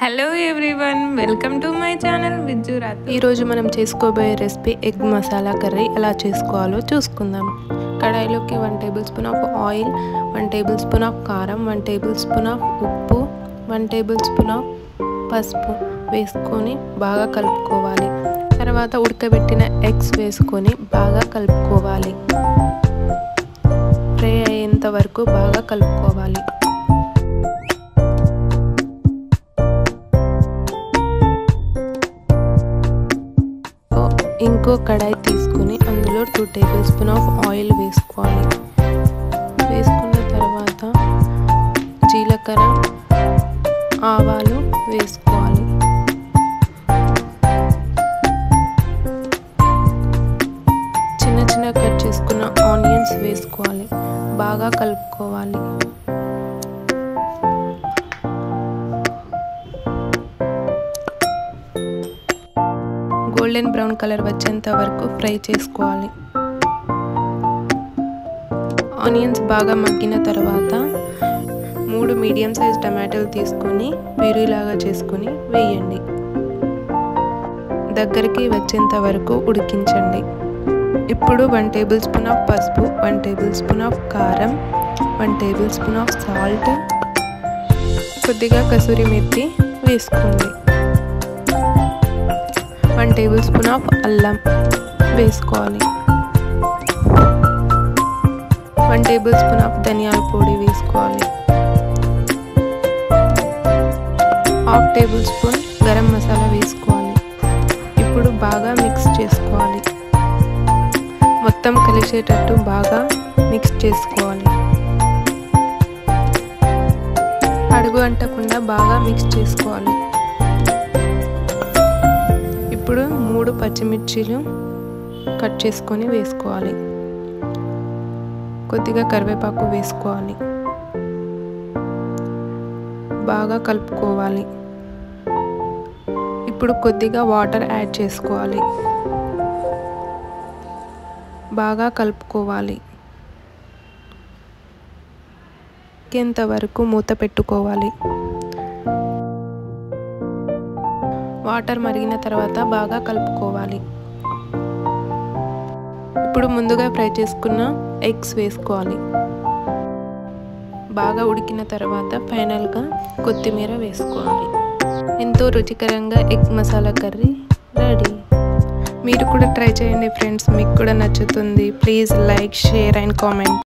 Hello everyone, welcome to my channel Vijju Rathu. ఈరోజు మనం చేసుకోబోయే రెసిపీ ఎగ్ మసాలా కర్రీ ఎలా చేసుకోవాలో చూసుకుందాం. కడాయిలోకి 1 table spoon of oil, 1 table spoon of కారం, 1 టేబుల్ స్పూన్ ఆఫ్ ఉప్పు, 1 టేబుల్ స్పూన్ ఆఫ్ పసుపు వేసుకొని బాగా కలుపుకోవాలి. తర్వాత ఉడకబెట్టిన ఎగ్స్ వేసుకొని బాగా కలుపుకోవాలి. ఫ్రై అయ్యేంత వరకు బాగా కలుపుకోవాలి. ఇంకో కడాయి తీసుకుని అందులో 2 టేబుల్ స్పూన్ ఆఫ్ ఆయిల్ వేసుకోవాలి. వేసుకున్న తర్వాత జీలకర్ర, ఆవాలు వేసుకోవాలి. చిన్న చిన్న కట్ చేసుకున్న ఆనియన్స్ వేసుకోవాలి. బాగా కలుపుకోవాలి. గోల్డెన్ బ్రౌన్ కలర్ వచ్చేంత వరకు ఫ్రై చేసుకోవాలి. ఆనియన్స్ బాగా మగ్గిన తర్వాత 3 మీడియం సైజ్ టమాటాలు తీసుకొని ప్యూరీలాగా చేసుకొని వేయండి. దగ్గరికి వచ్చేంత వరకు ఉడికించండి. ఇప్పుడు 1 టేబుల్ స్పూన్ ఆఫ్ పసుపు, 1 టేబుల్ స్పూన్ ఆఫ్ కారం, 1 టేబుల్ స్పూన్ ఆఫ్ సాల్ట్, కొద్దిగా కసూరి మెత్తి వేసుకోండి. 1 టేబుల్ స్పూన్ ఆఫ్ అల్లం వేసుకోవాలి. 1 టేబుల్ స్పూన్ ఆఫ్ ధనియాల పొడి వేసుకోవాలి. 1/2 టేబుల్ స్పూన్ గరం మసాలా వేసుకోవాలి. ఇప్పుడు బాగా మిక్స్ చేసుకోవాలి. మొత్తం కలిసేటట్టు బాగా మిక్స్ చేసుకోవాలి. అడుగు అంటకుండా బాగా మిక్స్ చేసుకోవాలి. ఇప్పుడు 3 పచ్చిమిర్చీలు కట్ చేసుకొని వేసుకోవాలి. కొద్దిగా కరివేపాకు వేసుకోవాలి. బాగా కలుపుకోవాలి. ఇప్పుడు కొద్దిగా వాటర్ యాడ్ చేసుకోవాలి. బాగా కలుపుకోవాలి. ఇంతవరకు మూత పెట్టుకోవాలి. వాటర్ మరిగిన తర్వాత బాగా కలుపుకోవాలి. ఇప్పుడు ముందుగా ఫ్రై చేసుకున్న ఎగ్స్ వేసుకోవాలి. బాగా ఉడికిన తర్వాత ఫైనల్గా కొత్తిమీర వేసుకోవాలి. ఎంతో రుచికరంగా ఎగ్ మసాలా కర్రీ రెడీ. మీరు కూడా ట్రై చేయండి ఫ్రెండ్స్, మీకు కూడా నచ్చుతుంది. Please like, share and comment.